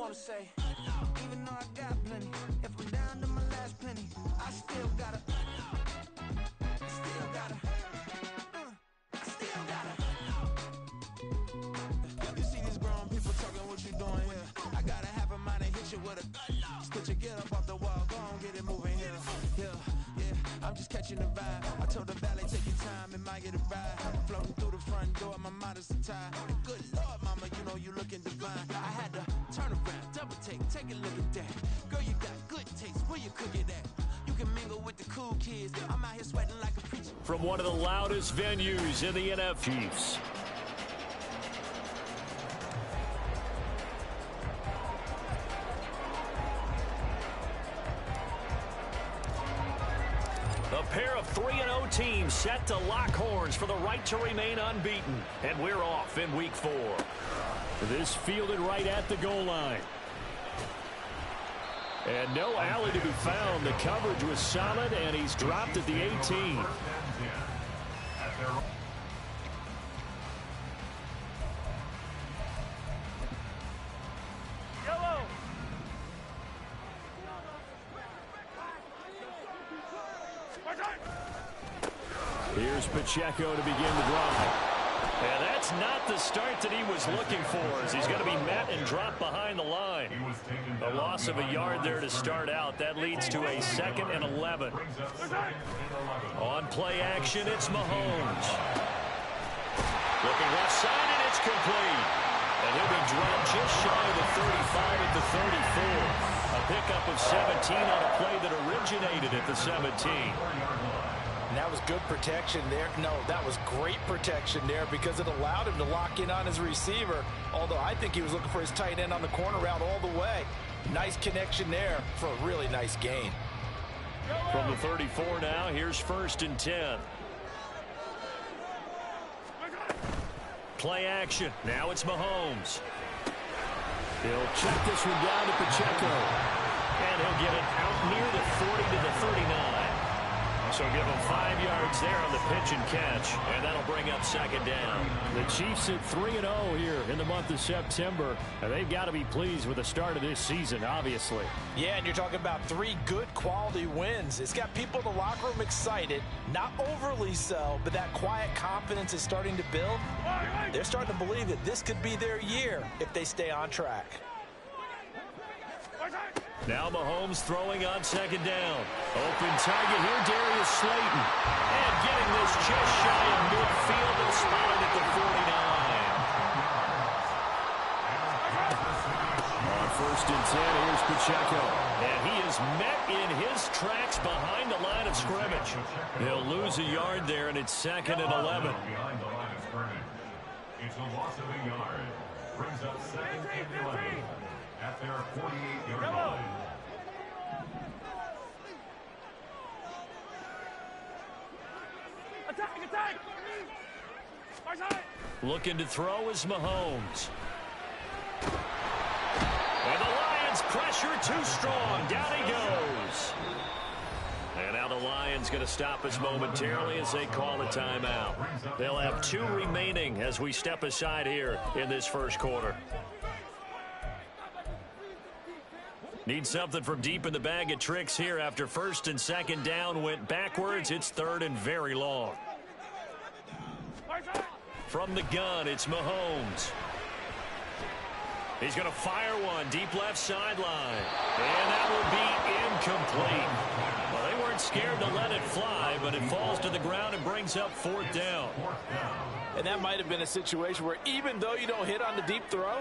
wanna say, even though I got plenty, if I'm down to my last penny, I still gotta, You see these grown people talking, what you doing here? I gotta have a mind to hit you with a, put your get up off the wall, go on, get it moving here. Yeah, I'm just catching the vibe. I told the valet, take your time, it might get a ride. Floating through the front door, my mind is tied. Good Lord, mama, you know you looking divine. I had to turn around, double take a look at that. Girl, you got good taste, where you cook it at? You can mingle with the cool kids. I'm out here sweating like a preacher. From one of the loudest venues in the NFL, Chiefs. A pair of 3-0 teams set to lock horns for the right to remain unbeaten. And we're off in week 4. This fielded right at the goal line. And no alley to be found. The coverage was solid, and he's dropped at the 18. Here's Pacheco to begin the drive. And that's not the start that he was looking for, as he's going to be met and dropped behind the line. A loss of a yard there to start out. That leads to a 2nd and 11. On play action, it's Mahomes. Looking left side, and it's complete. And he'll be dropped just shy of the 35 at the 34. A pickup of 17 on a play that originated at the 17. And that was good protection there. No, that was great protection there because it allowed him to lock in on his receiver. Although I think he was looking for his tight end on the corner route all the way. Nice connection there for a really nice gain. From the 34 now, here's 1st and 10. Play action. Now it's Mahomes. He'll check this one down to Pacheco. And he'll get it out near the 40 to the 39. So give him 5 yards there on the pitch and catch, and that'll bring up 2nd down. The Chiefs at 3-0 here in the month of September, and they've got to be pleased with the start of this season, obviously. Yeah, and you're talking about 3 good quality wins. It's got people in the locker room excited, not overly so, but that quiet confidence is starting to build. They're starting to believe that this could be their year if they stay on track. Now Mahomes throwing on 2nd down. Open target here, Darius Slayton. And getting this just shy of midfield and spotted at the 49. On 1st and 10, here's Pacheco. And he is met in his tracks behind the line of scrimmage. He'll lose a yard there, and it's 2nd and 11. Behind the line of scrimmage. It's a loss of a yard. Brings up 2nd and 11. At their 48-yard line. Attack! Looking to throw is Mahomes. And the Lions pressure too strong. Down he goes. And now the Lions going to stop us momentarily as they call a timeout. They'll have 2 remaining as we step aside here in this 1st quarter. Need something from deep in the bag of tricks here after 1st and 2nd down went backwards. It's 3rd and very long. From the gun, it's Mahomes. He's going to fire one deep left sideline. And that will be incomplete. Well, they weren't scared to let it fly, but it falls to the ground and brings up 4th down. And that might have been a situation where even though you don't hit on the deep throw,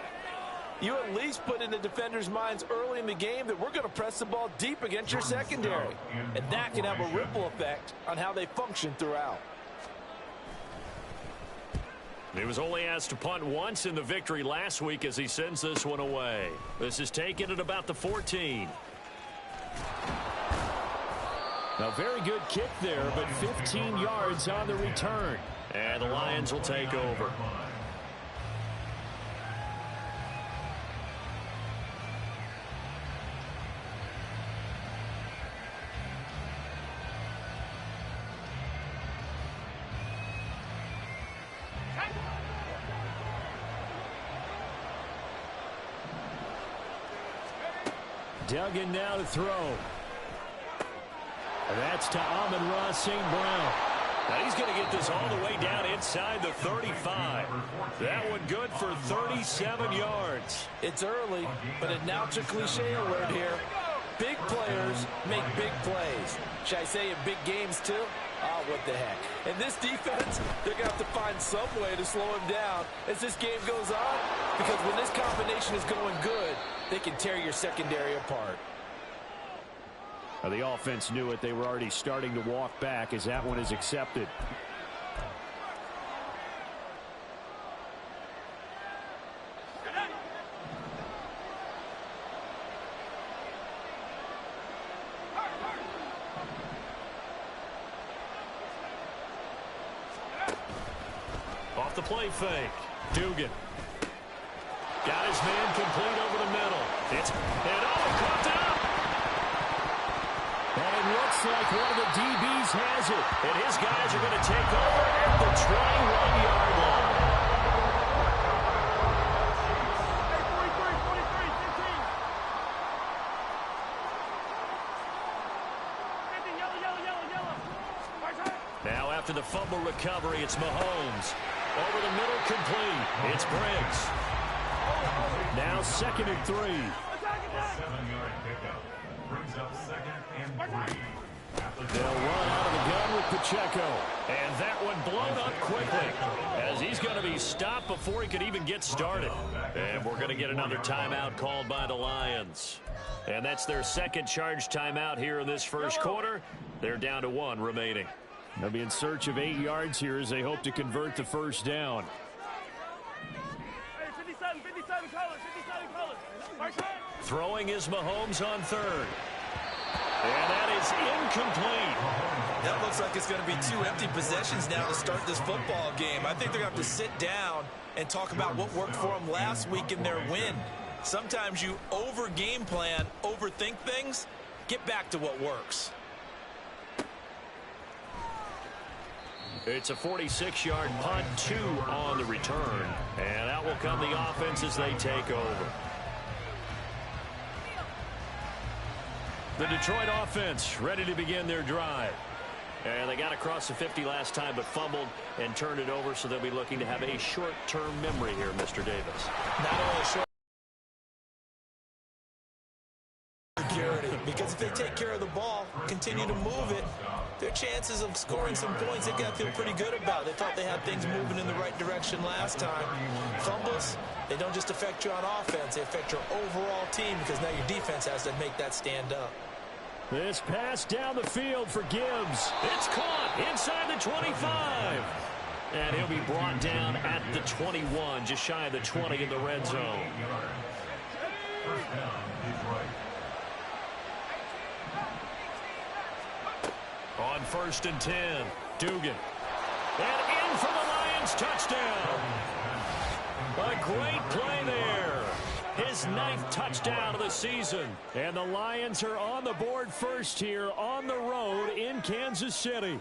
you at least put in the defenders' minds early in the game that we're going to press the ball deep against your secondary. And that can have a ripple effect on how they function throughout. He was only asked to punt once in the victory last week as he sends this one away. This is taken at about the 14. A very good kick there, but 15 yards on the return. And the Lions will take over. Duggan now to throw. And that's to Amon-Ra St. Brown. Now he's going to get this all the way down inside the 35. That one good for 37 yards. It's early, but a now-to cliche alert here. Big players make big plays. Should I say in big games too? Oh, what the heck. And this defense, they're going to have to find some way to slow him down as this game goes on. Because when this combination is going good, they can tear your secondary apart. Well, the offense knew it. They were already starting to walk back as that one is accepted. Off the play fake. Dugan. Got his man complete over the middle. Caught up. And it looks like one of the DBs has it. And his guys are going to take over at the 21-yard line. Now after the fumble recovery, it's Mahomes. Over the middle, complete. It's Briggs. Now 2nd and 3. A 7-yard pickup brings up 2nd and 3. They'll run out of the gun with Pacheco. And that one blown up quickly as he's going to be stopped before he could even get started. And we're going to get another timeout called by the Lions. And that's their second charge timeout here in this first quarter. They're down to 1 remaining. They'll be in search of 8 yards here as they hope to convert the first down. Throwing is Mahomes on 3rd. And that is incomplete. That looks like it's going to be 2 empty possessions now to start this football game. I think they're going to have to sit down and talk about what worked for them last week in their win. Sometimes you over-game plan, overthink things. Get back to what works. It's a 46-yard punt, 2 on the return. And out will come the offense as they take over. The Detroit offense ready to begin their drive. And they got across the 50 last time but fumbled and turned it over, so they'll be looking to have a short-term memory here, Mr. Davis. Not only short security, because if they take care of the ball, continue to move it, their chances of scoring some points, they got to feel pretty good about. They thought they had things moving in the right direction last time. Fumbles, they don't just affect you on offense, they affect your overall team because now your defense has to make that stand up. This pass down the field for Gibbs. It's caught inside the 25. And he'll be brought down at the 21, just shy of the 20 in the red zone. First down, Detroit. On 1st and 10, Dugan. And in for the Lions, touchdown. A great play there. His 9th touchdown of the season. And the Lions are on the board first here on the road in Kansas City.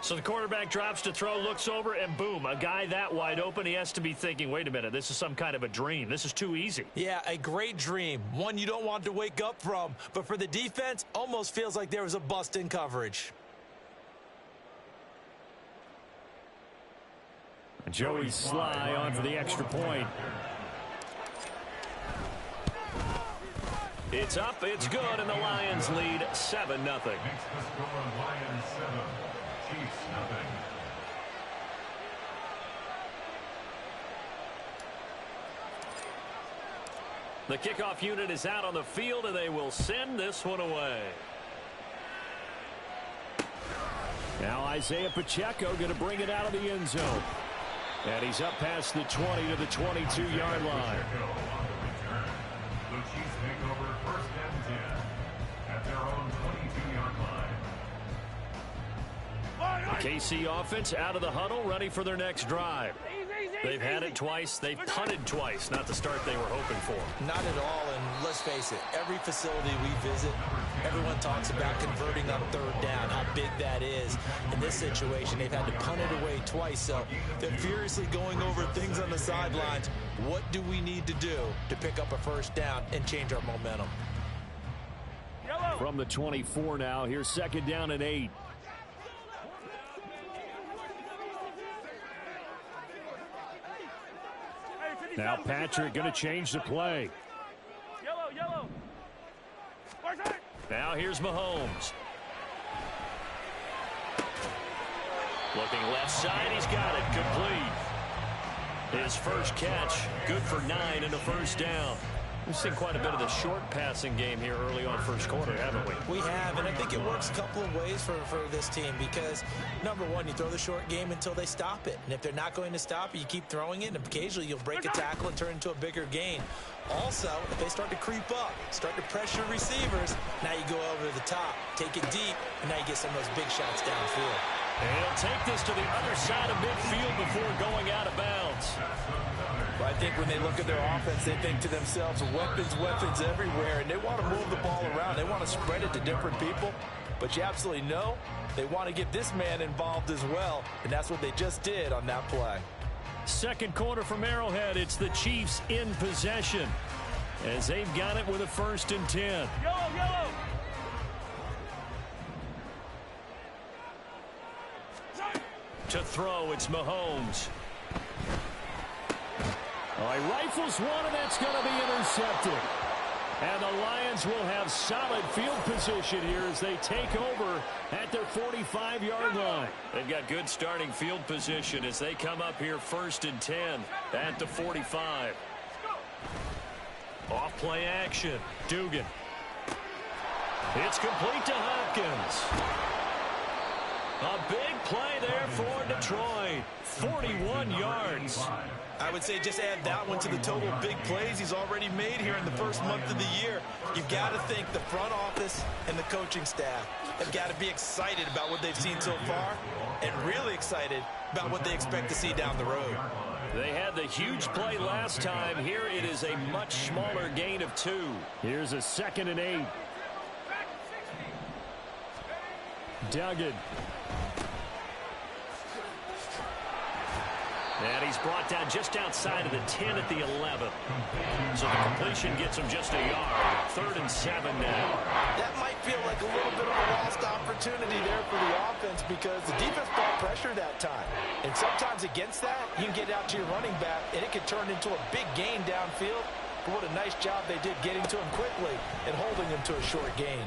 So the quarterback drops to throw, looks over, and boom, a guy that wide open, he has to be thinking, wait a minute, this is some kind of a dream. This is too easy. Yeah, a great dream. One you don't want to wake up from. But for the defense, almost feels like there was a bust in coverage. Joey Sly on for the extra point. It's up, it's good, and the Lions lead 7-0. Makes the score Lions 7, Chiefs nothing. The kickoff unit is out on the field, and they will send this one away. Now Isaiah Pacheco going to bring it out of the end zone. And he's up past the 20 to the 22-yard line. The Chiefs take over 1st and 10 at their own 22-yard line. The KC offense out of the huddle, ready for their next drive. They've had it twice. They've punted twice. Not the start they were hoping for. Not at all, and let's face it, every facility we visit, everyone talks about converting on 3rd down, how big that is. In this situation, they've had to punt it away twice, so they're furiously going over things on the sidelines. What do we need to do to pick up a 1st down and change our momentum? From the 24 now, here's 2nd down and 8. Now Patrick going to change the play. Now here's Mahomes. Looking left side, he's got it, complete. His first catch, good for 9 and a first down. We've seen quite a bit of the short passing game here early on first quarter, haven't we? We have, and I think it works a couple of ways for this team because, number one, you throw the short game until they stop it. And if they're not going to stop it, you keep throwing it, and occasionally you'll break a tackle and turn into a bigger gain. Also, if they start to creep up, start to pressure receivers, now you go over the top, take it deep, and now you get some of those big shots downfield. And he'll take this to the other side of midfield before going out of bounds. Well, I think when they look at their offense, they think to themselves, weapons everywhere, and they want to move the ball around. They want to spread it to different people, but you absolutely know they want to get this man involved as well, and that's what they just did on that play. Second quarter from Arrowhead, it's the Chiefs in possession as they've got it with a 1st and 10. Yellow. To throw, it's Mahomes. He rifles one, and that's going to be intercepted. And the Lions will have solid field position here as they take over at their 45-yard line. They've got good starting field position as they come up here 1st and 10 at the 45. Off play action. Dugan. It's complete to Hopkins. A big play there for Detroit. 41 yards. I would say just add that one to the total big plays he's already made here in the first month of the year. You've got to think the front office and the coaching staff have got to be excited about what they've seen so far and really excited about what they expect to see down the road. They had the huge play last time. Here it is a much smaller gain of 2. Here's a 2nd and 8. Duggan. And he's brought down just outside of the 10 at the 11. So the completion gets him just a yard. 3rd and 7 now. That might feel like a little bit of a lost opportunity there for the offense because the defense brought pressure that time. And sometimes against that, you can get out to your running back, and it can turn into a big gain downfield. But what a nice job they did getting to him quickly and holding him to a short gain.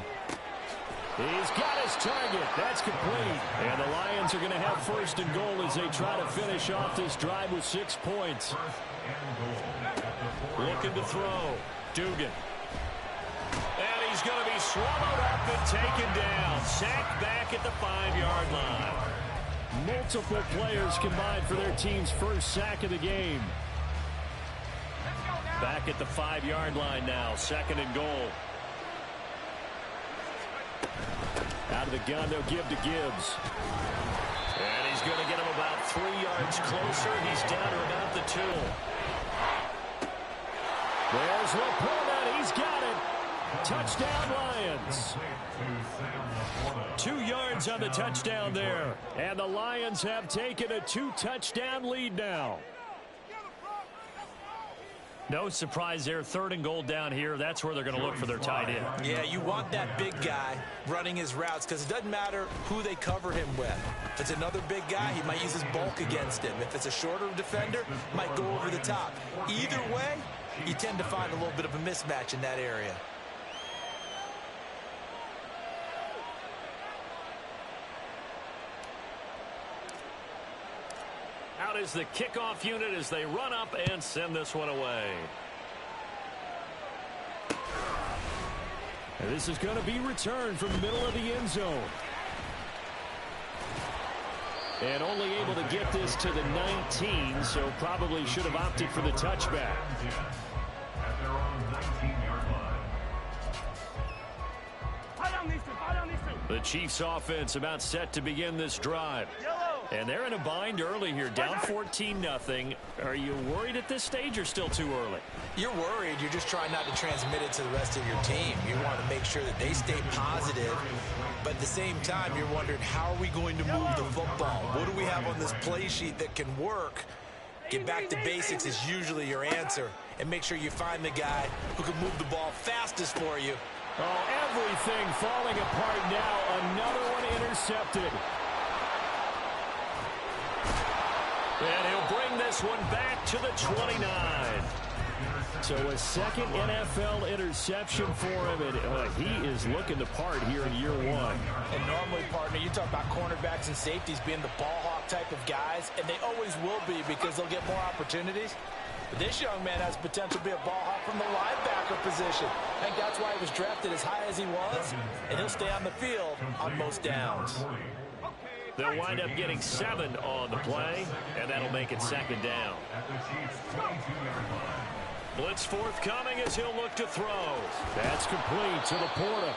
He's got his target. That's complete. And the Lions are going to have 1st and goal as they try to finish off this drive with 6 points. Looking to throw. Dugan. And he's going to be swallowed up and taken down. Sacked back at the 5-yard line. Multiple players combined for their team's first sack of the game. Back at the 5-yard line now. 2nd and goal. Out of the gun, they'll give to Gibbs. And he's going to get him about 3 yards closer. He's down to about the 2. There's Laporta. He's got it. Touchdown, Lions. 2 yards on the touchdown there. And the Lions have taken a 2-touchdown lead now. No surprise there. 3rd and goal down here. That's where they're going to look for their tight end. Yeah, you want that big guy running his routes because it doesn't matter who they cover him with. If it's another big guy, he might use his bulk against him. If it's a shorter defender, might go over the top. Either way, you tend to find a little bit of a mismatch in that area. Out is the kickoff unit as they run up and send this one away. And this is going to be returned from the middle of the end zone. And only able to get this to the 19, so probably should have opted for the touchback. The Chiefs offense about set to begin this drive. And they're in a bind early here, down 14-0. Are you worried at this stage or still too early? You're worried. You're just trying not to transmit it to the rest of your team. You want to make sure that they stay positive. But at the same time, you're wondering, how are we going to move the football? What do we have on this play sheet that can work? Get back to basics is usually your answer. And make sure you find the guy who can move the ball fastest for you Oh, everything falling apart now. Another one intercepted. And he'll bring this one back to the 29. So a second NFL interception for him, and he is looking to part here in year one. And normally, partner, you talk about cornerbacks and safeties being the ball hawk type of guys, and they always will be because they'll get more opportunities. But this young man has potential to be a ball hawk from the linebacker position. I think that's why he was drafted as high as he was, and he'll stay on the field on most downs. They'll wind up getting 7 on the play, and that'll make it second down. Blitz forthcoming as he'll look to throw. That's complete to Laporta.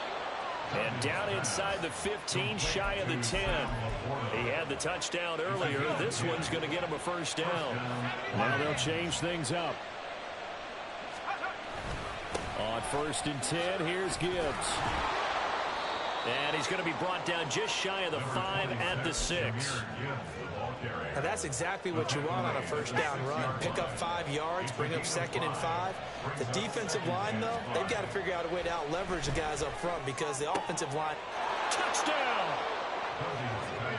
And down inside the 15, shy of the 10. He had the touchdown earlier. This one's going to get him a first down. Now they'll change things up. On 1st and 10, here's Gibbs. And he's going to be brought down just shy of the 5 at the 6. Now that's exactly what you want on a first down run. Pick up 5 yards, bring up 2nd and 5. The defensive line, though, they've got to figure out a way to out-leverage the guys up front because the offensive line... Touchdown!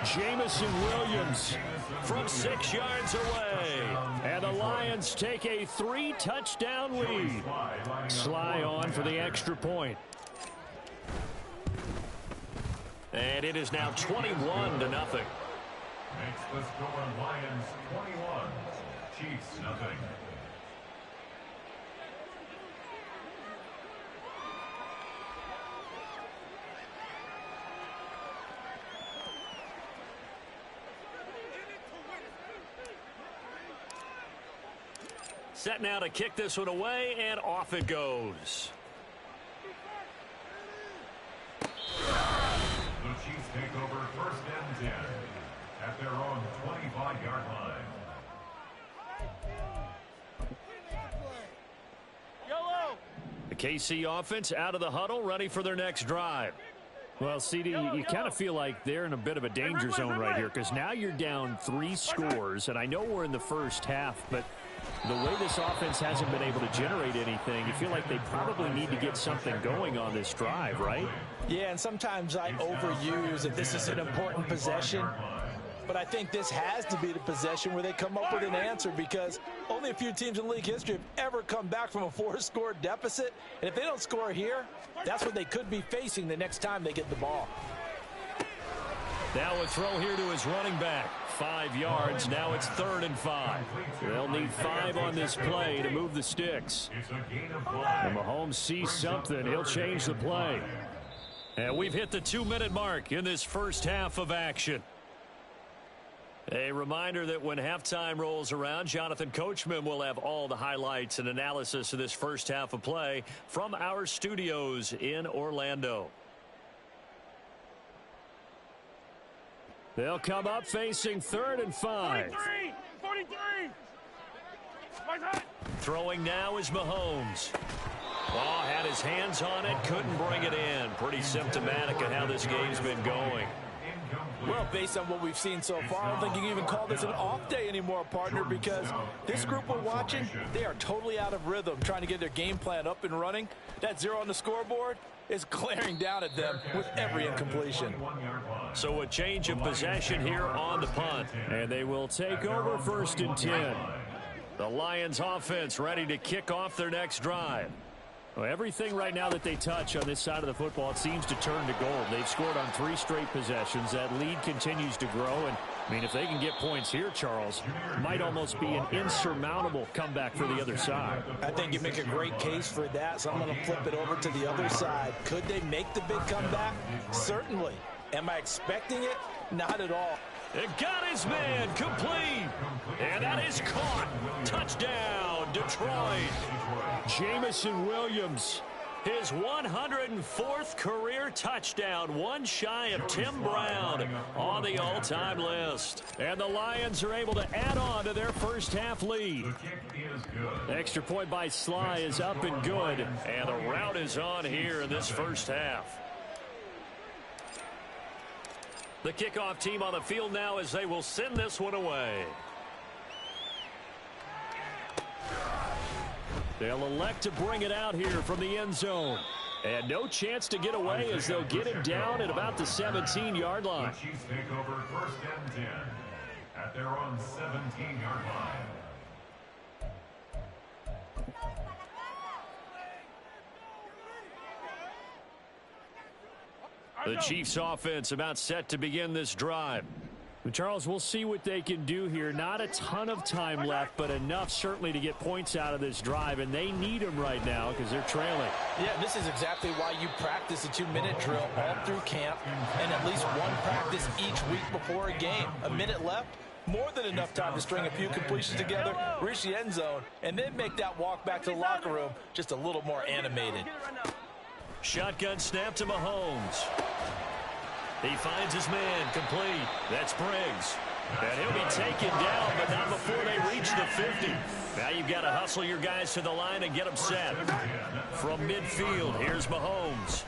Jamison Williams from 6 yards away. And the Lions take a 3-touchdown lead. Sly on for the extra point. And it is now 21-0. Makes the score Lions 21, Chiefs nothing. Set now to kick this one away, and off it goes. The Chiefs take over 1st and 10 at their own 25-yard line. The KC offense out of the huddle, ready for their next drive. Well, CD, you kind of feel like they're in a bit of a danger zone right here because now you're down 3 scores, and I know we're in the first half, but the way this offense hasn't been able to generate anything, you feel like they probably need to get something going on this drive, right? Yeah, and sometimes I overuse that this is an important possession. But I think this has to be the possession where they come up with an answer because only a few teams in league history have ever come back from a 4-score deficit. And if they don't score here, that's what they could be facing the next time they get the ball. Now a throw here to his running back. 5 yards. Now it's 3rd and 5. They'll need 5 on this play to move the sticks. And Mahomes sees something. He'll change the play. And we've hit the 2-minute mark in this first half of action. A reminder that when halftime rolls around, Jonathan Coachman will have all the highlights and analysis of this first half of play from our studios in Orlando. They'll come up facing 3rd and 5. 43! Throwing now is Mahomes. Oh, had his hands on it, couldn't bring it in. Pretty symptomatic of how this game's been going. Well, based on what we've seen so far, I don't think you can even call this an off day anymore, partner, because this group we're watching, they are totally out of rhythm, trying to get their game plan up and running. That 0 on the scoreboard is glaring down at them with every incompletion. So a change of possession here on the punt. And they will take over 1st and 10. The Lions offense ready to kick off their next drive. Well, everything right now that they touch on this side of the football, it seems to turn to gold. They've scored on 3 straight possessions. That lead continues to grow. And, I mean, if they can get points here, Charles, it might almost be an insurmountable comeback for the other side. I think you make a great case for that, so I'm going to flip it over to the other side. Could they make the big comeback? Certainly. Am I expecting it? Not at all. It got his man complete. And that is caught. Touchdown, Detroit. Jamison Williams, his 104th career touchdown, one shy of Tim Brown on the all-time list. And the Lions are able to add on to their first half lead. Extra point by Sly is up and good. And the route is on here in this first half. The kickoff team on the field now as they will send this one away. They'll elect to bring it out here from the end zone. And no chance to get away as they'll get him down at about the 17-yard line. The Chiefs take over 1st and 10 at their own 17-yard line. The Chiefs offense about set to begin this drive. Charles, we'll see what they can do here. Not a ton of time left, but enough certainly to get points out of this drive, and they need them right now because they're trailing. Yeah, this is exactly why you practice a 2-minute drill all through camp and at least one practice each week before a game. A minute left, more than enough time to string a few completions together, reach the end zone, and then make that walk back to the locker room just a little more animated. Shotgun snap to Mahomes. He finds his man, complete. That's Briggs. And he'll be taken down, but not before they reach the 50. Now you've got to hustle your guys to the line and get them set. From midfield, here's Mahomes.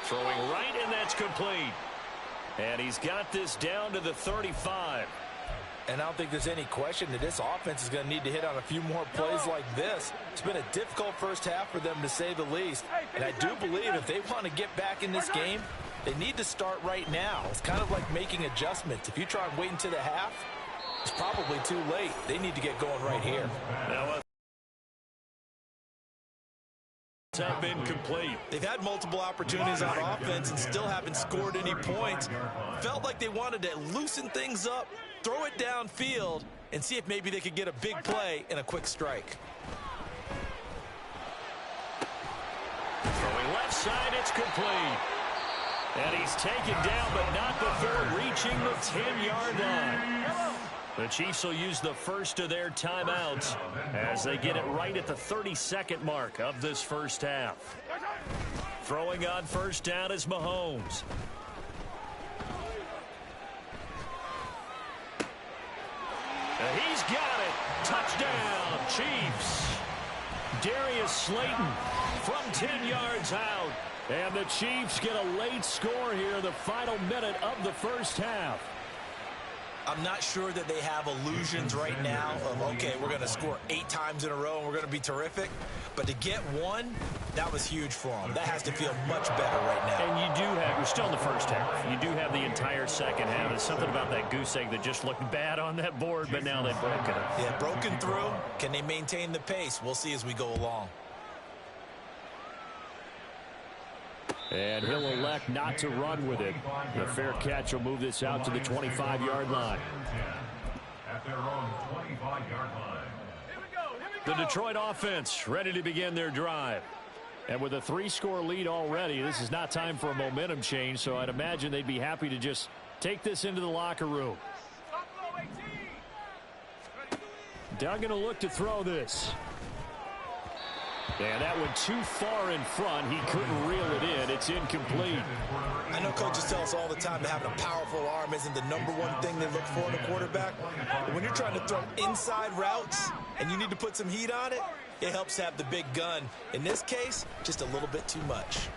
Throwing right, and that's complete. And he's got this down to the 35. And I don't think there's any question that this offense is going to need to hit on a few more plays like this. It's been a difficult first half for them, to say the least. And I do believe if they want to get back in this game, they need to start right now. It's kind of like making adjustments. If you try and wait until the half, it's probably too late. They need to get going right here. Now, have been complete. They've had multiple opportunities on offense and still haven't scored any points. Felt like they wanted to loosen things up, throw it downfield, and see if maybe they could get a big play and a quick strike. Throwing left side, it's complete. And he's taken down, but not before reaching the 10-yard line. The Chiefs will use the first of their timeouts as they get it right at the 32nd mark of this first half. Throwing on first down is Mahomes. And he's got it. Touchdown, Chiefs. Darius Slayton from 10 yards out. And the Chiefs get a late score here in the final minute of the first half. I'm not sure that they have illusions right now of, okay, we're going to score 8 times in a row and we're going to be terrific. But to get one, that was huge for them. That has to feel much better right now. And you do have, you're still in the first half. You do have the entire second half. There's something about that goose egg that just looked bad on that board, but now they've broken it. Yeah, broken through. Can they maintain the pace? We'll see as we go along. And he'll elect not to run with it. The fair catch will move this out to the 25-yard line. At their own 25-yard line. The Detroit offense ready to begin their drive. And with a 3-score lead already, this is not time for a momentum change, so I'd imagine they'd be happy to just take this into the locker room. Duggan will look to throw this. And that went too far in front. He couldn't reel it in. It's incomplete. I know coaches tell us all the time that having a powerful arm isn't the #1 thing they look for in a quarterback. But when you're trying to throw inside routes and you need to put some heat on it, it helps have the big gun. In this case, just a little bit too much.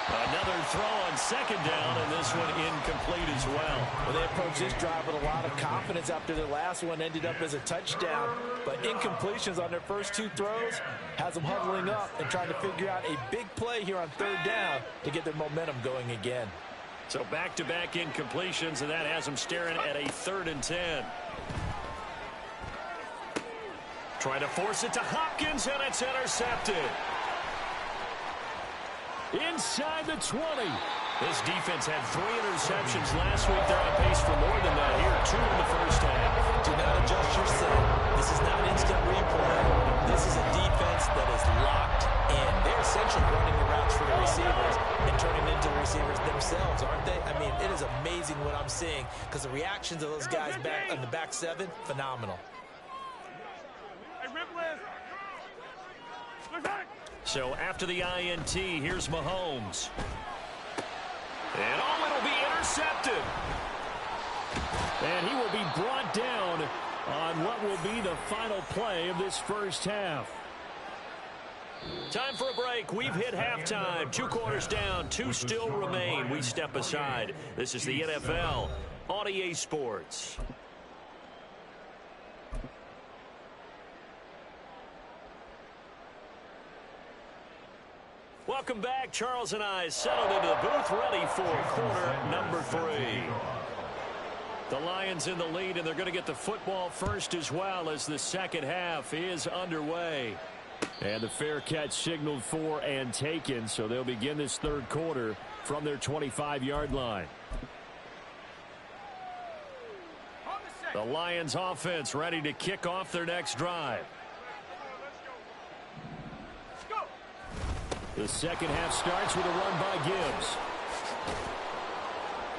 Another throw on second down, and this one incomplete as well. Well, they approached this drive with a lot of confidence after their last one ended up as a touchdown. But incompletions on their first 2 throws has them huddling up and trying to figure out a big play here on 3rd down to get their momentum going again. So back-to-back incompletions, and that has them staring at a 3rd and 10. Trying to force it to Hopkins, and it's intercepted. Inside the 20. This defense had 3 interceptions last week. They're on pace for more than that here. 2 in the first half. Do not adjust your set. This is not instant replay. This is a defense that is locked in. They're essentially running the routes for the receivers and turning into the receivers themselves, aren't they? I mean, it is amazing what I'm seeing because the reactions of those guys back on the back 7, phenomenal. So after the INT, here's Mahomes. And it'll be intercepted. And he will be brought down on what will be the final play of this first half. Time for a break. We've hit halftime. 2 quarters down, 2 still remain. We step aside. This is the NFL on EA Sports. Welcome back. Charles and I settled into the booth, ready for quarter number 3. The Lions in the lead, and they're going to get the football first as well as the second half is underway. And the fair catch signaled for and taken, so they'll begin this third quarter from their 25-yard line. The Lions offense ready to kick off their next drive. The second half starts with a run by Gibbs.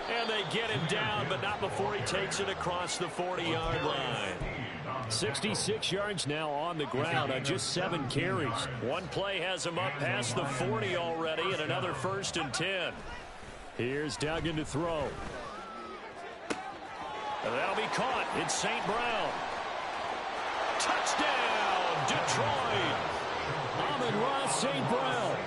And they get him down, but not before he takes it across the 40-yard line. 66 yards now on the ground on just 7 carries. One play has him up past the 40 already, and another 1st and 10. Here's Duggan to throw. And that'll be caught. It's St. Brown. Touchdown, Detroit. Amon-Ra St. Brown,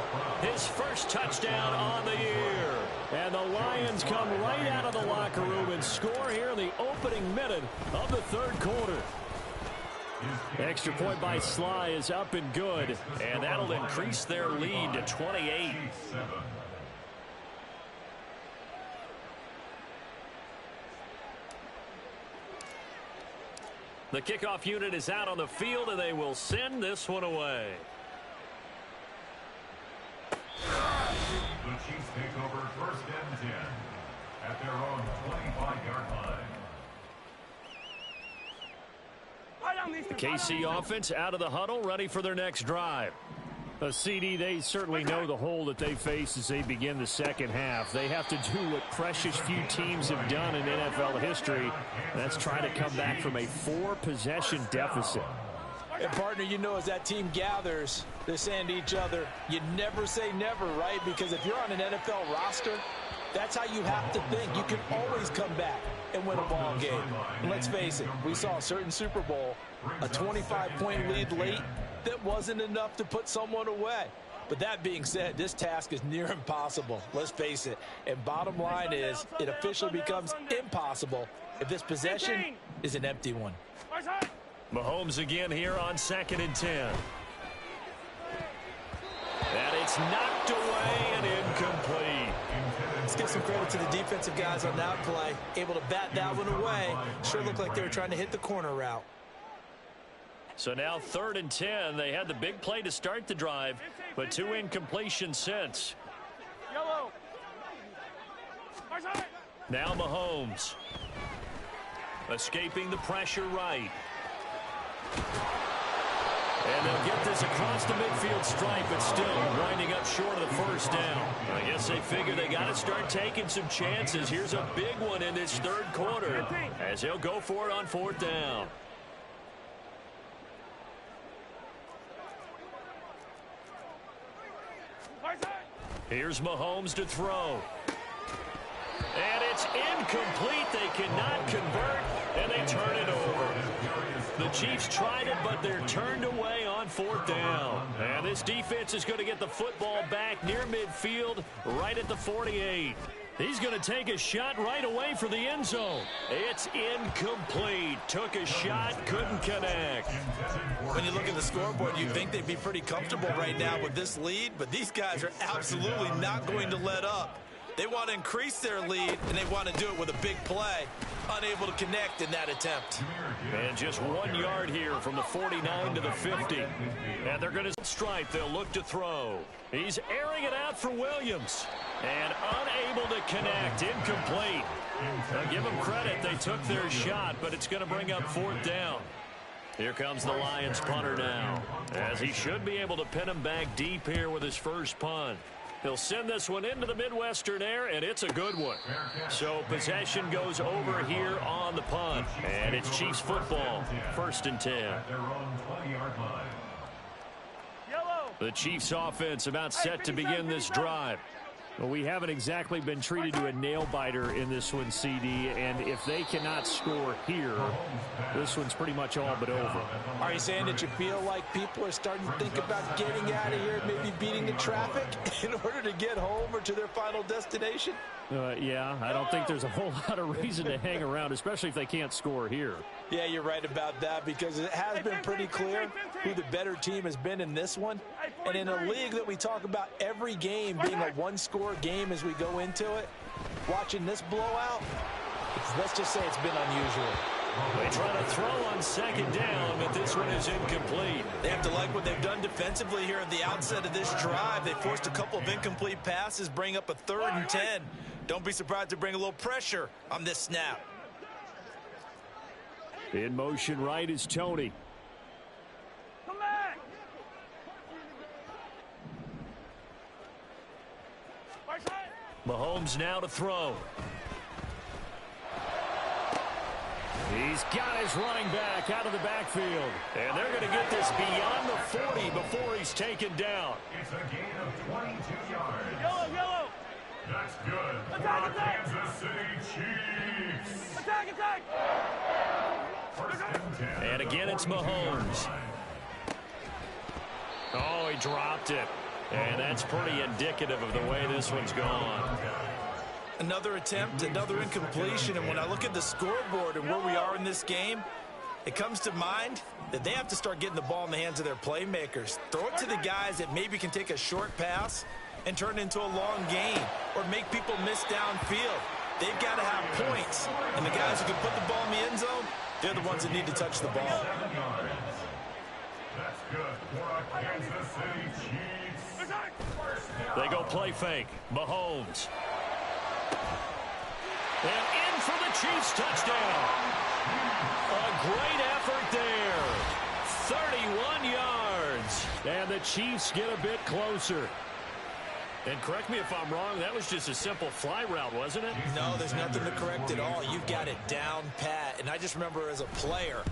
his first touchdown on the year. And the Lions come right out of the locker room and score here in the opening minute of the third quarter. Extra point by Sly is up and good, and that'll increase their lead to 28. The kickoff unit is out on the field, and they will send this one away. The Chiefs take over 1st and 10 at their own 25-yard line. KC offense out of the huddle, ready for their next drive. CD, they certainly know the hole that they face as they begin the second half. They have to do what precious few teams have done in NFL history. That's try to come back from a 4-possession deficit. And, partner, you know, as that team gathers, they're saying to each other, you never say never, right? Because if you're on an NFL roster, that's how you have to think. You can always come back and win a ball game. And let's face it, we saw a certain Super Bowl, a 25-point lead late that wasn't enough to put someone away. But that being said, this task is near impossible. Let's face it. And bottom line is, it officially becomes impossible if this possession is an empty one. Mahomes again here on 2nd and 10. And it's knocked away and incomplete. Let's give some credit to the defensive guys on that play. Able to bat that one away. Sure looked like they were trying to hit the corner route. So now 3rd and 10. They had the big play to start the drive, but 2 incompletions since. Now Mahomes. Escaping the pressure right. And they'll get this across the midfield stripe, but still winding up short of the first down. I guess they figure they got to start taking some chances. Here's a big one in this third quarter as he'll go for it on 4th down. Here's Mahomes to throw. And it's incomplete. They cannot convert, and they turn it over. The Chiefs tried it, but they're turned away on 4th down. And this defense is going to get the football back near midfield, right at the 48. He's going to take a shot right away for the end zone. It's incomplete. Took a shot, couldn't connect. When you look at the scoreboard, you'd think they'd be pretty comfortable right now with this lead, but these guys are absolutely not going to let up. They want to increase their lead, and they want to do it with a big play. Unable to connect in that attempt. And just 1 yard here from the 49 to the 50. And they're going to stripe. They'll look to throw. He's airing it out for Williams. And unable to connect. Incomplete. Now give them credit. They took their shot, but it's going to bring up 4th down. Here comes the Lions punter now, as he should be able to pin him back deep here with his first punt. He'll send this one into the Midwestern air, and it's a good one. So possession goes over here on the punt, and it's Chiefs football, 1st and 10. The Chiefs offense about set to begin this drive. Well, we haven't exactly been treated to a nail-biter in this one, CD, and if they cannot score here, this one's pretty much all but over. Are you saying that you feel like people are starting to think about getting out of here and maybe beating the traffic in order to get home or to their final destination? Yeah, I don't think there's a whole lot of reason to hang around, especially if they can't score here. Yeah, you're right about that, because it has been pretty clear who the better team has been in this one. And in a league that we talk about every game being a one-score game as we go into it, watching this blowout, let's just say it's been unusual. They try to throw on second down, but this one is incomplete. They have to like what they've done defensively here at the outset of this drive. They forced a couple of incomplete passes, bring up a 3rd and 10. Don't be surprised to bring a little pressure on this snap. In motion right is Tony. Come back. Mahomes now to throw. He's got his running back out of the backfield. And they're going to get this beyond the 40 before he's taken down. It's a gain of 22 yards. Yellow. That's good for the Kansas City Chiefs. Attack. First and 10. And again, it's Mahomes. Oh, he dropped it. And that's pretty indicative of the way this one's gone. Another attempt, another incompletion, and when I look at the scoreboard and where we are in this game, it comes to mind that they have to start getting the ball in the hands of their playmakers. Throw it to the guys that maybe can take a short pass and turn it into a long gain or make people miss downfield. They've got to have points, and the guys who can put the ball in the end zone, they're the ones that need to touch the ball. That's good for a Kansas City Chiefs. They go play fake. Mahomes. And in for the Chiefs touchdown. A great effort there. 31 yards. And the Chiefs get a bit closer. And correct me if I'm wrong, that was just a simple fly route, wasn't it? No, there's nothing to correct at all. You've got it down pat. And I just remember as a player,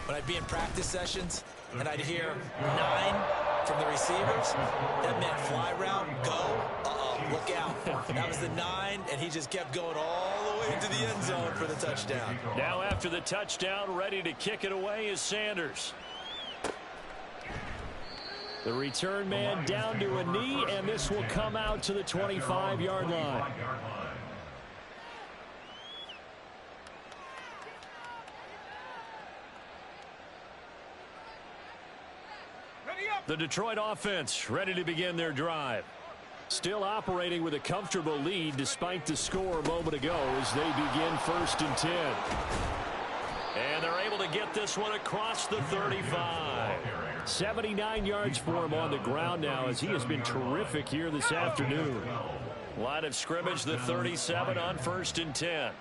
when I'd be in practice sessions and I'd hear 9 from the receivers, that meant fly route, go, look out. That was the 9, and he just kept going all the way to the end zone for the touchdown. Now after the touchdown, ready to kick it away is Sanders. The return man down to a knee, and this will come out to the 25-yard line. The Detroit offense ready to begin their drive. Still operating with a comfortable lead despite the score a moment ago as they begin 1st and 10. And they're able to get this one across the 35. 79 yards for him on the ground now as he has been terrific here this afternoon. Line of scrimmage, the 37 on 1st and 10.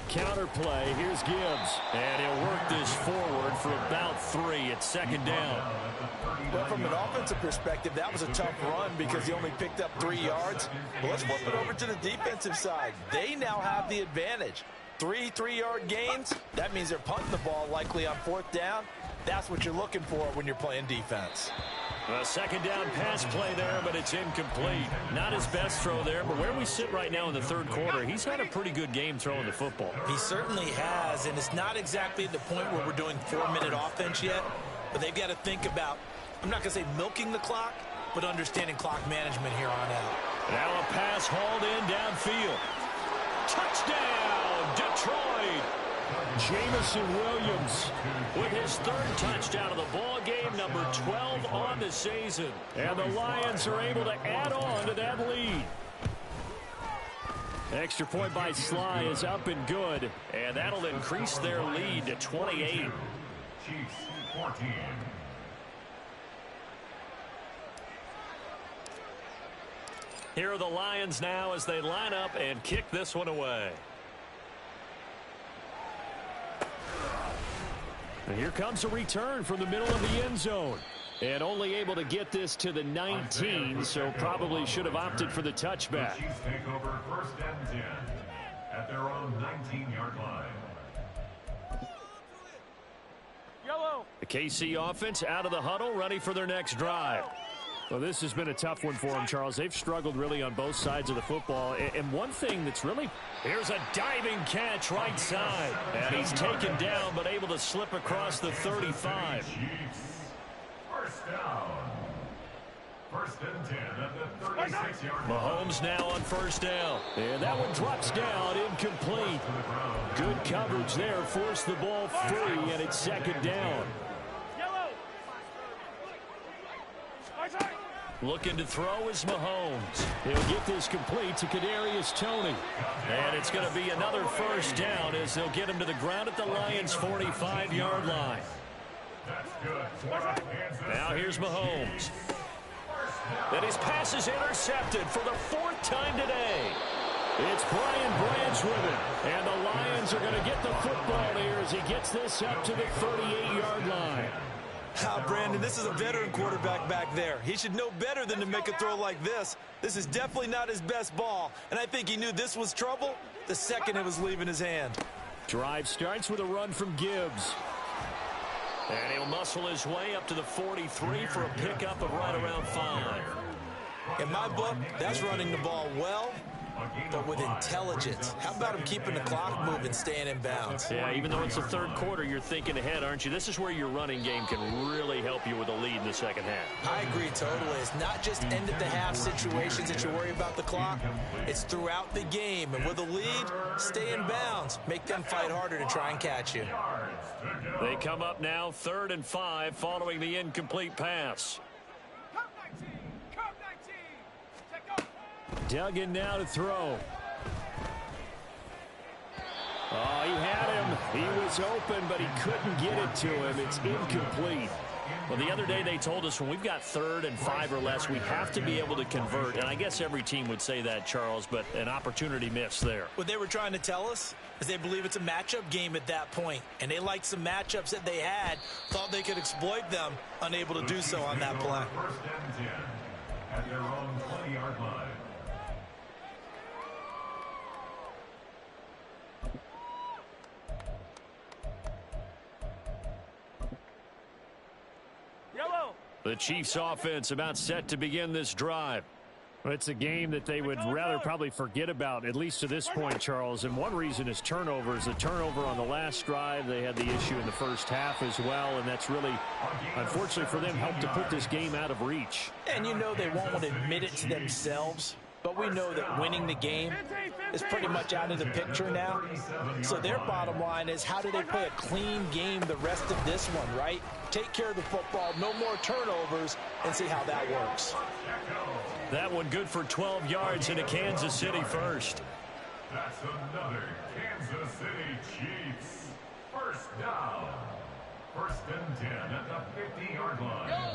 Counter play, here's Gibbs. And he'll work this forward for about 3 at 2nd down. Well, from an offensive perspective, that was a tough run because he only picked up 3 yards. Well, let's flip it over to the defensive side. They now have the advantage. 3 3-yard gains, that means they're punting the ball likely on 4th down. That's what you're looking for when you're playing defense. A 2nd down pass play there, but it's incomplete. Not his best throw there, but where we sit right now in the 3rd quarter, he's had a pretty good game throwing the football. He certainly has, and it's not exactly at the point where we're doing 4-minute offense yet, but they've got to think about, I'm not going to say milking the clock, but understanding clock management here on out. Now a pass hauled in downfield. Touchdown, Detroit! Jameson Williams with his 3rd touchdown of the ball game, number 12 on the season. And the Lions are able to add on to that lead. Extra point by Sly is up and good, and that'll increase their lead to 28. Chiefs 14. Here are the Lions now as they line up and kick this one away. And here comes a return from the middle of the end zone. And only able to get this to the 19, so probably should have opted for the touchback. The Chiefs take over 1st and 10 at their own 19-yard line. Yellow. The KC offense out of the huddle, ready for their next drive. Well, this has been a tough one for them, Charles. They've struggled really on both sides of the football. And one thing that's really... Here's a diving catch right side. And he's taken down, but able to slip across the 35. First down. 1st and 10 at the 36-yard line. Mahomes now on 1st down. And that one drops down, incomplete. Good coverage there, forced the ball free, and it's 2nd down. Looking to throw is Mahomes. He'll get this complete to Kadarius Toney. And it's going to be another first down as they'll get him to the ground at the Lions' 45-yard line. Now here's Mahomes. And his pass is intercepted for the 4th time today. It's Brian Branch with it. And the Lions are going to get the football here as he gets this up to the 38-yard line. Brandon, this is a veteran quarterback back there. He should know better than to make a throw like this. This is definitely not his best ball, and I think he knew this was trouble the second it was leaving his hand. Drive starts with a run from Gibbs. And he'll muscle his way up to the 43 for a pickup of right around 5. In my book, that's running the ball well, but with intelligence. How about him keeping the clock moving, staying in bounds? Yeah, even though it's the 3rd quarter, you're thinking ahead, aren't you? This is where your running game can really help you with a lead in the second half. I agree totally. It's not just end-of-the-half situations that you worry about the clock. It's throughout the game. And with a lead, stay in bounds. Make them fight harder to try and catch you. They come up now 3rd and 5 following the incomplete pass. Duggan now to throw. Oh, he had him. He was open, but he couldn't get it to him. It's incomplete. Well, the other day they told us when we've got 3rd and 5 or less, we have to be able to convert. And I guess every team would say that, Charles, but an opportunity missed there. What they were trying to tell us is they believe it's a matchup game at that point. And they liked some matchups that they had, thought they could exploit them, unable to do so on that play. 1st and 10 at their own 20-yard line. The Chiefs offense about set to begin this drive. Well, it's a game that they would rather probably forget about, at least to this point, Charles. And one reason is turnovers. The turnover on the last drive, they had the issue in the first half as well. And that's really, unfortunately for them, helped to put this game out of reach. And you know they won't want to admit it to themselves. But we know that winning the game is pretty much out of the picture now. So their bottom line is, how do they play a clean game the rest of this one, right? Take care of the football, no more turnovers, and see how that works. That one good for 12 yards into Kansas City first. That's another Kansas City Chiefs. 1st down. 1st and 10 at the 50-yard line.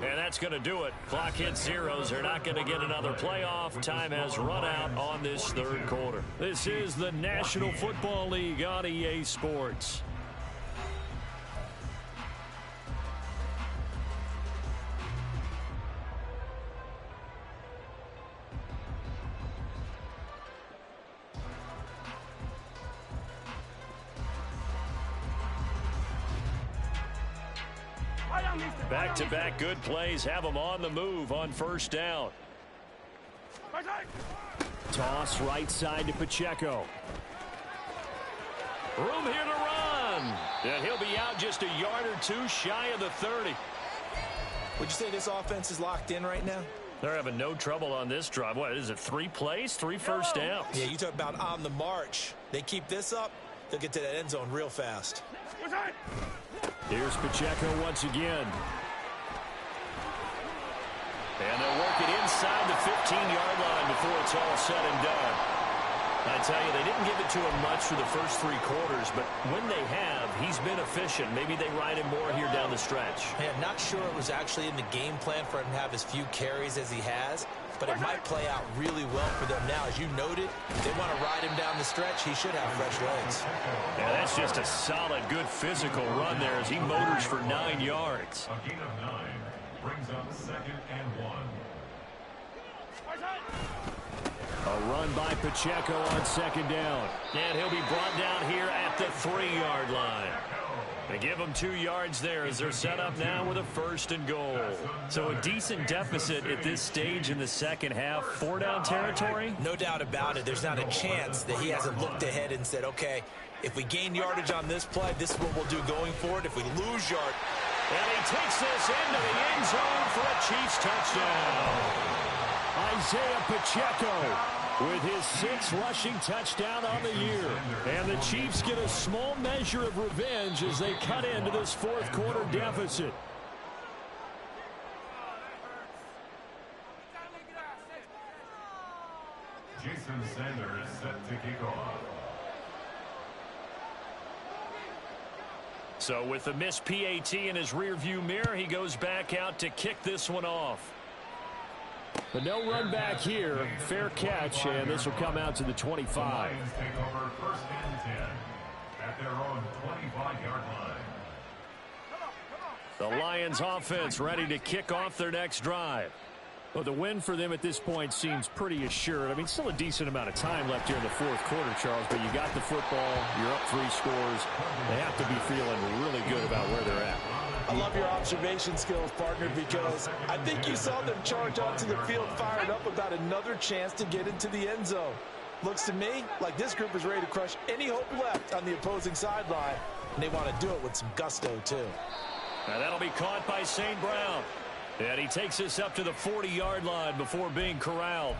And that's going to do it. Clock hits zeros. They're not going to get another playoff. Time has run out on this 3rd quarter. This is the National Football League on EA Sports. Back-to-back good plays have them on the move on 1st down. Toss right side to Pacheco. Room here to run. And he'll be out just a yard or two shy of the 30. Would you say this offense is locked in right now? They're having no trouble on this drive. What is it, 3 plays, 3 first downs? Yeah, you talk about on the march. They keep this up, they'll get to that end zone real fast. Here's Pacheco once again. And they'll work it inside the 15-yard line before it's all said and done. I tell you, they didn't give it to him much for the first 3 quarters, but when they have, he's been efficient. Maybe they ride him more here down the stretch. Yeah, I'm not sure it was actually in the game plan for him to have as few carries as he has, but it might play out really well for them now. As you noted, they want to ride him down the stretch. He should have fresh legs. Yeah, that's just a solid, good physical run there as he motors for 9 yards. A gain of 9 brings up 2nd and 1. A run by Pacheco on 2nd down. And he'll be brought down here at the 3-yard line. They give them 2 yards there as they're set up now with a 1st and goal. So a decent deficit at this stage in the second half. 4-down territory? No doubt about it. There's not a chance that he hasn't looked ahead and said, okay, if we gain yardage on this play, this is what we'll do going forward. If we lose yard. And he takes this into the end zone for a Chiefs touchdown. Isaiah Pacheco with his 6th rushing touchdown on the year. And the Chiefs get a small measure of revenge as they cut into this 4th quarter deficit. Jason Sanders set to kick off. So with the missed PAT in his rearview mirror, he goes back out to kick this one off. But no run back here. Fair catch, and this will come out to the 25. The Lions take over 1st and 10 at their own 25-yard line. The Lions offense ready to kick off their next drive. Well, the win for them at this point seems pretty assured. I mean, still a decent amount of time left here in the fourth quarter, Charles, but you got the football, you're up 3 scores. They have to be feeling really good about where they're at. I love your observation skills, partner, because I think you saw them charge onto the field fired up about another chance to get into the end zone. Looks to me like this group is ready to crush any hope left on the opposing sideline, and they want to do it with some gusto, too. Now that'll be caught by St. Brown. And he takes us up to the 40-yard line before being corralled.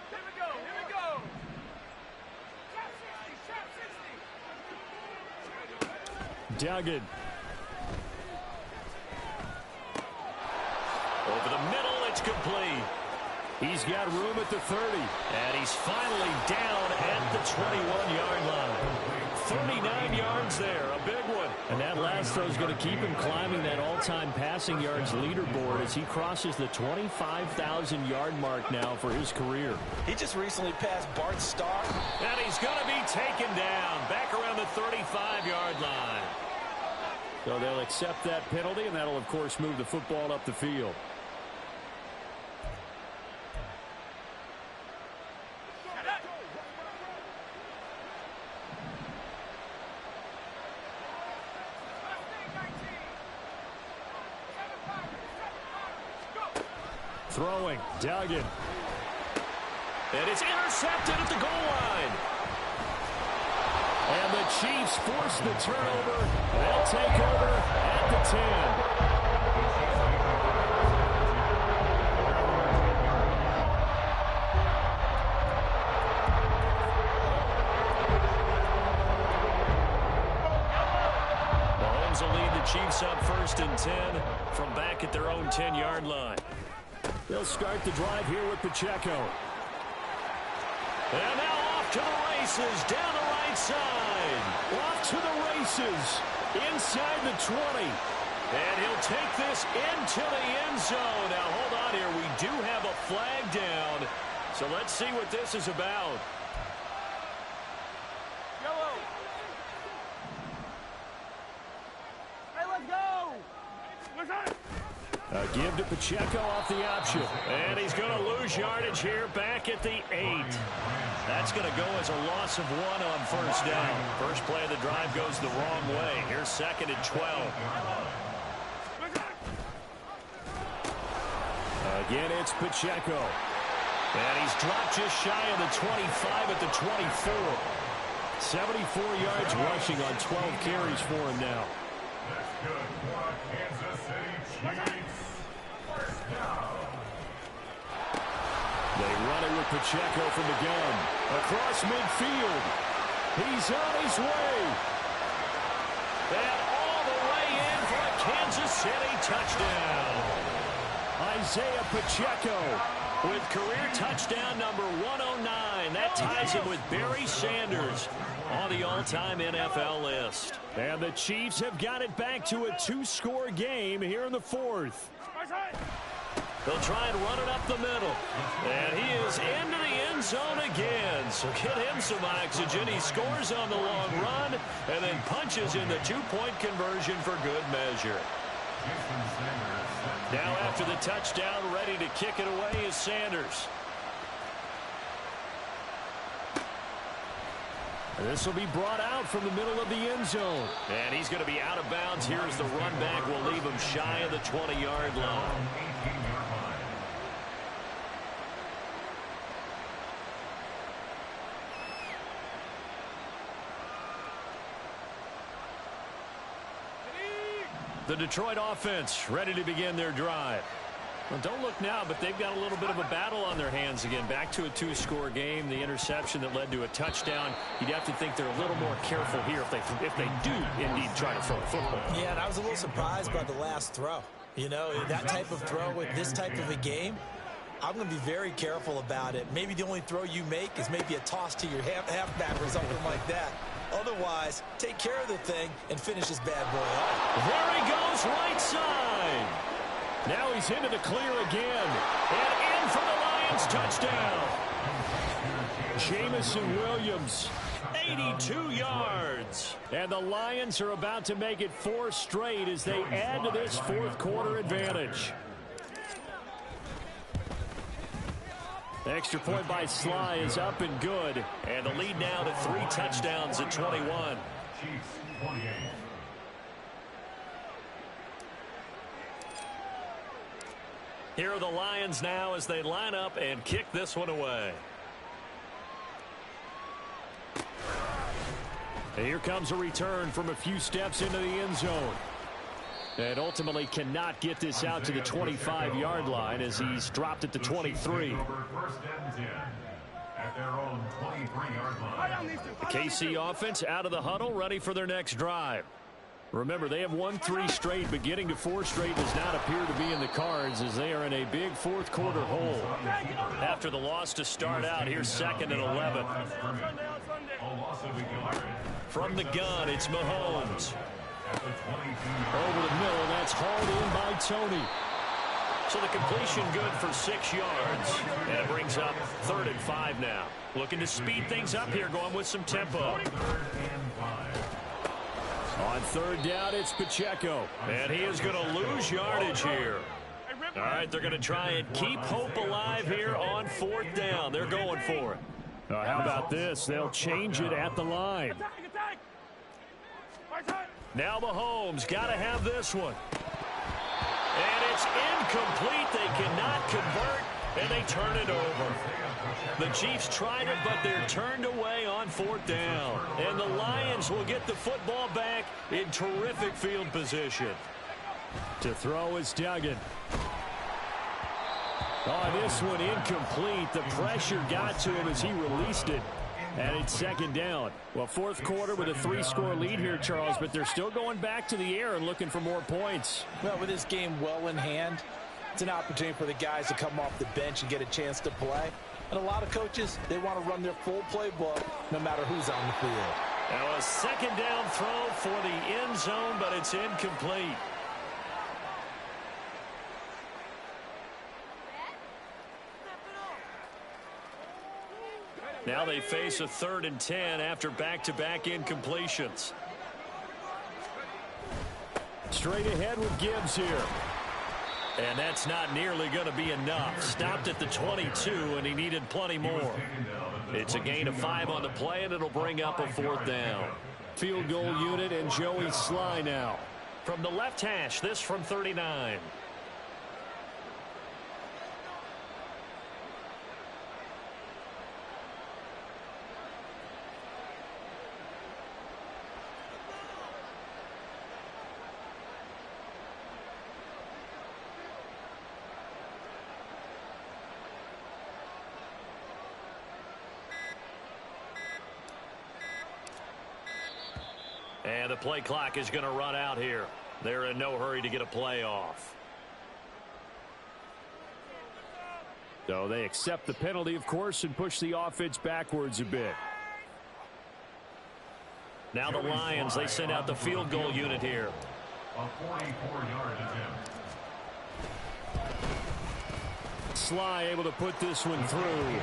Here we go. Duggan. Over the middle, it's complete. He's got room at the 30. And he's finally down at the 21-yard line. 39 yards there, a big one. And that last throw is going to keep him climbing that all-time passing yards leaderboard as he crosses the 25,000-yard mark now for his career. He just recently passed Bart Starr. And he's going to be taken down back around the 35-yard line. So they'll accept that penalty, and that'll, of course, move the football up the field. Throwing, Duggan. And it's intercepted at the goal line. And the Chiefs force the turnover. They'll take over at the 10. Mahomes will lead the Chiefs up 1st and 10 from back at their own 10-yard line. They'll start the drive here with Pacheco. And now off to the races, down the right side. Off to the races, inside the 20. And he'll take this into the end zone. Now, hold on here. We do have a flag down. So let's see what this is about. Yellow. Hey, let's go. What's that? A give to Pacheco off the option. And he's going to lose yardage here back at the 8. That's going to go as a loss of 1 on 1st down. First play of the drive goes the wrong way. Here's 2nd and 12. Again, it's Pacheco. And he's dropped just shy of the 25 at the 24. 74 yards rushing on 12 carries for him now. That's good for Kansas City Chiefs. 1st down. They run it with Pacheco from the gun. Across midfield. He's on his way. And all the way in for a Kansas City touchdown. Isaiah Pacheco with career touchdown number 109. That ties him with Barry Sanders on the all-time NFL list. And the Chiefs have got it back to a 2-score game here in the 4th. They'll try and run it up the middle. And he is into the end zone again. So get him some oxygen. He scores on the long run and then punches in the 2-point conversion for good measure. Now after the touchdown, ready to kick it away is Sanders. And this will be brought out from the middle of the end zone. And he's going to be out of bounds here as the run back will leave him shy of the 20-yard line. The Detroit offense ready to begin their drive. Well, don't look now, but they've got a little bit of a battle on their hands again. Back to a 2-score game. The interception that led to a touchdown. You'd have to think they're a little more careful here if they do indeed try to throw the football. Yeah, and I was a little surprised by the last throw. You know, that type of throw with this type of a game, I'm going to be very careful about it. Maybe the only throw you make is maybe a toss to your halfback or something like that. Otherwise, take care of the thing and finish this bad boy off. There he goes, right side. Now he's into the clear again. And in for the Lions touchdown. Jamison Williams, 82 yards. And the Lions are about to make it 4 straight as they add to this fourth quarter advantage. The extra point by Sly is up and good. And the lead now to 3 touchdowns at 21. Chiefs 28. Here are the Lions now as they line up and kick this one away. And here comes a return from a few steps into the end zone. And ultimately cannot get this out to the 25-yard line as he's dropped it to 23. First and 10 at their own 23-yard line. The KC offense out of the huddle, ready for their next drive. Remember, they have won 3 straight, but getting to 4 straight does not appear to be in the cards as they are in a big fourth quarter hole. After the loss to start out, here's 2nd and 11. From the gun, it's Mahomes. Over the middle, that's hauled in by Tony. So the completion good for 6 yards. And it brings up 3rd and 5 now. Looking to speed things up here, going with some tempo. On 3rd down, it's Pacheco. And he is going to lose yardage here. All right, they're going to try and keep hope alive here on 4th down. They're going for it. How about this? They'll change it at the line. Now Mahomes got to have this one. And it's incomplete. They cannot convert, and they turn it over. The Chiefs tried it, but they're turned away on 4th down. And the Lions will get the football back in terrific field position. To throw is Duggan. Oh, this one incomplete. The pressure got to him as he released it. And it's 2nd down. Well, fourth quarter with a 3-score lead here, Charles, but they're still going back to the air and looking for more points. Well, with this game well in hand, it's an opportunity for the guys to come off the bench and get a chance to play. And a lot of coaches, they want to run their full playbook no matter who's on the field. Now a 2nd down throw for the end zone, but it's incomplete. Now they face a 3rd and 10 after back-to-back incompletions. Straight ahead with Gibbs here. And that's not nearly going to be enough. Stopped at the 22, and he needed plenty more. It's a gain of 5 on the play, and it'll bring up a 4th down. Field goal unit and Joey Sly now. From the left hash, this from 39. And the play clock is going to run out here. They're in no hurry to get a play off. So they accept the penalty, of course, and push the offense backwards a bit. Now the Lions, they send out the field goal unit here. A 44-yard attempt. Sly able to put this one through.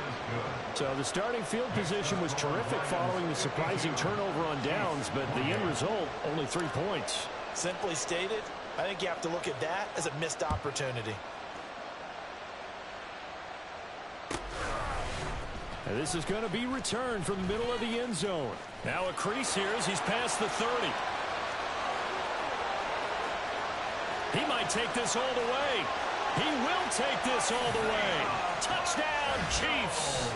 So the starting field position was terrific following the surprising turnover on downs, but the end result, only 3 points. Simply stated, I think you have to look at that as a missed opportunity. And this is going to be returned from the middle of the end zone. Now a crease here as he's past the 30. He might take this all the way. He will take this all the way. Touchdown, Chiefs.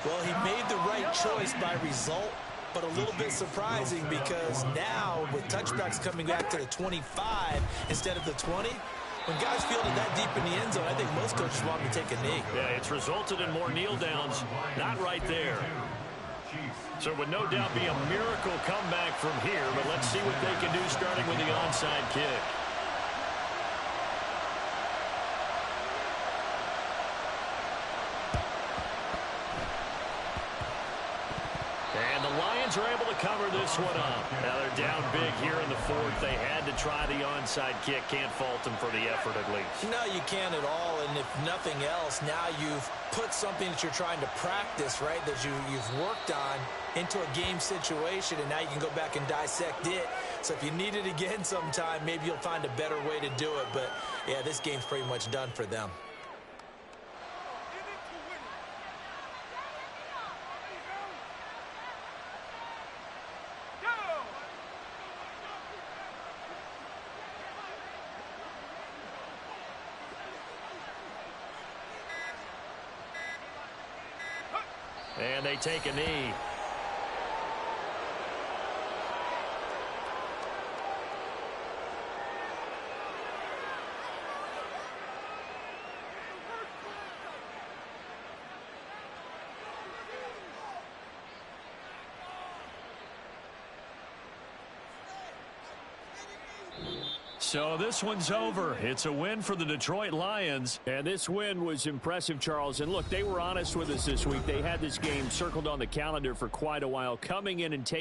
Well, he made the right choice by result, but a little bit surprising because now with touchbacks coming back to the 25 instead of the 20, when guys fielded that deep in the end zone, I think most coaches want to take a knee. Yeah, it's resulted in more kneel downs. Not right there. So it would no doubt be a miracle comeback from here, but let's see what they can do starting with the onside kick. Lions are able to cover this one up. Now they're down big here in the fourth. They had to try the onside kick. Can't fault them for the effort at least. No, you can't at all. And if nothing else, now you've put something that you're trying to practice, right, that you've worked on into a game situation, and now you can go back and dissect it. So if you need it again sometime, maybe you'll find a better way to do it. But, yeah, this game's pretty much done for them. And they take a knee. So this one's over. It's a win for the Detroit Lions. And this win was impressive, Charles. And look, they were honest with us this week. They had this game circled on the calendar for quite a while, coming in and taking